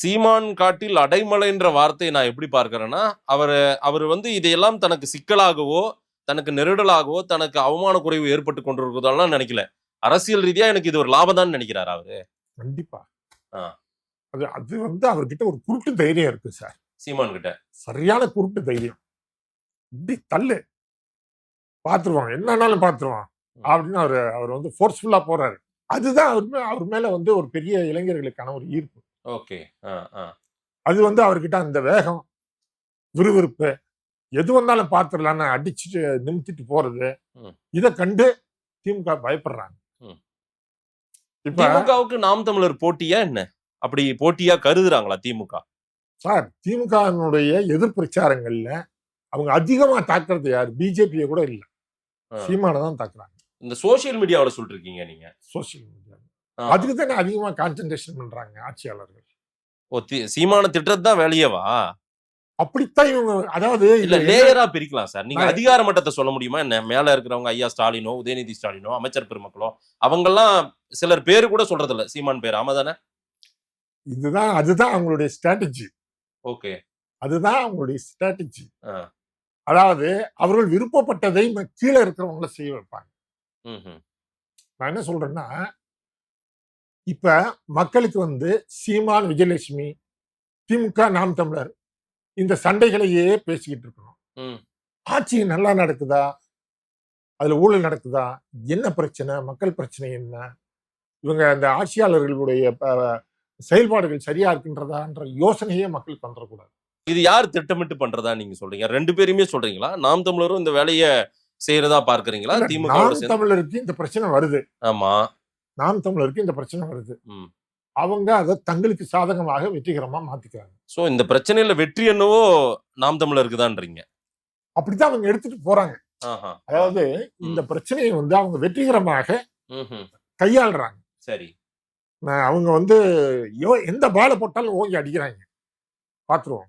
சீமான் காட்டில் அடைமலைன்ற வார்த்தையை நான் எப்படி பார்க்கிறேன்னா, அவர் வந்து இதையெல்லாம் தனக்கு சிக்கலாகவோ, தனக்கு நெருடலாகவோ, தனக்கு அவமான குறைவு ஏற்பட்டு கொண்டிருக்கிறதெல்லாம் நினைக்கல. அரசியல் ரீதியா எனக்கு இது ஒரு லாபம் தான் நினைக்கிறாரா அவரு? கண்டிப்பா. ஆ. அது வந்து அவர்கிட்ட ஒரு குருட்டு தைரியம் இருக்கு சார். சீமான் கிட்ட. சரியான குருட்டு தைரியம். இப்படி தள்ளு. பாத்துருவான். என்னன்னாலும் பாத்துருவான். அப்படின்னு அவர் வந்து ஃபோர்ஸ்ஃபுல்லா போறாரு. அதுதான் அவர் மேல வந்து ஒரு பெரிய இளைஞர்களுக்கான ஒரு ஈர்ப்பு. ஓகே. அது வந்து அவர்கிட்ட அந்த வேகம், விறுவிறுப்பு, எது வந்தாலும் பாத்துடலான்னு அடிச்சுட்டு நிமித்திட்டு போறது, இதை கண்டு திமுக பயப்படுறாங்க. இப்ப திமுகவுக்கு நாம் தமிழர் போட்டியா என்ன? அப்படி போட்டியா கருதுறாங்களா திமுக? சார், திமுகவினுடைய எதிர் பிரச்சாரங்கள்ல அவங்க அதிகமா தாக்குறது யாரு? பிஜேபியை கூட இல்ல, சீமானை தான் தாக்குறாங்க. இந்த சோசியல் மீடியாவில் சொல்லிருக்கீங்க நீங்க. சோசியல் மீடியா அதுக்கு தானே அதிகமா கான்சென்ட்ரேஷன் பண்றாங்க ஆட்சியாளர்கள். சீமான திட்டத்து தான் வேலையவா? அப்படித்தான் இவங்க, அதாவது இல்ல லேயரா பிரிக்கலாம் சார். நீங்க அதிகார மட்டத்தை சொல்ல முடியுமா என்ன? மேல இருக்கிறவங்க ஐயா ஸ்டாலினோ, உதயநிதி ஸ்டாலினோ, அமைச்சர் பெருமக்களோ, அவங்கெல்லாம் சிலர் பேரு கூட சொல்றது இல்ல சீமான் பேர். ஆமா தானே? அதுதான் அவங்களுடைய ஸ்ட்ராட்டஜி. ஓகே, அதுதான் அவங்களுடைய ஸ்ட்ராட்டஜி. அதாவது அவர்கள் விருப்பப்பட்டதை கீழே இருக்கிறவங்கள செய்ய வைப்பாங்க. நான் என்ன சொல்றேன்னா, இப்ப மக்களுக்கு வந்து சீமான், விஜயலட்சுமி, திமுக, நாம் தமிழர் இந்த சண்டைகளையே பேசிக்கிட்டு இருக்கணும். ஆட்சி நல்லா நடக்குதா, அதுல ஊழல் நடக்குதா, என்ன பிரச்சனை, மக்கள் பிரச்சனை என்ன, இவங்க அந்த ஆட்சியாளர்களுடைய செயல்பாடுகள் சரியா இருக்குன்றதான்ற யோசனையே மக்களுக்கு வந்துடக்கூடாது. இது யார் திட்டமிட்டு பண்றதா நீங்க சொல்றீங்க? ரெண்டு பேருமே சொல்றீங்களா? நாம் தமிழரும் இந்த வேலையை செய்யறதா பார்க்கறீங்களா? திமுக நாம் தமிழருக்கு இந்த பிரச்சனை வருது. ஆமா, நாம் தமிழருக்கு இந்த பிரச்சனை வருது. அவங்க அதை தங்களுக்கு சாதகமாக வெற்றிகரமா மாத்திக்கிறாங்க. சோ இந்த பிரச்சனையில வெற்றி என்னவோ நாம் தமிழருக்கு தான்றீங்க. அப்படித்தான் அவங்க எடுத்துட்டு போறாங்க. அதாவது இந்த பிரச்சனையை வந்து அவங்க வெற்றிகரமாக கையாளுறாங்க. சரி, அவங்க வந்து எந்த பால போட்டாலும் ஓங்கி அடிக்கிறாங்க. பாத்துருவோம்.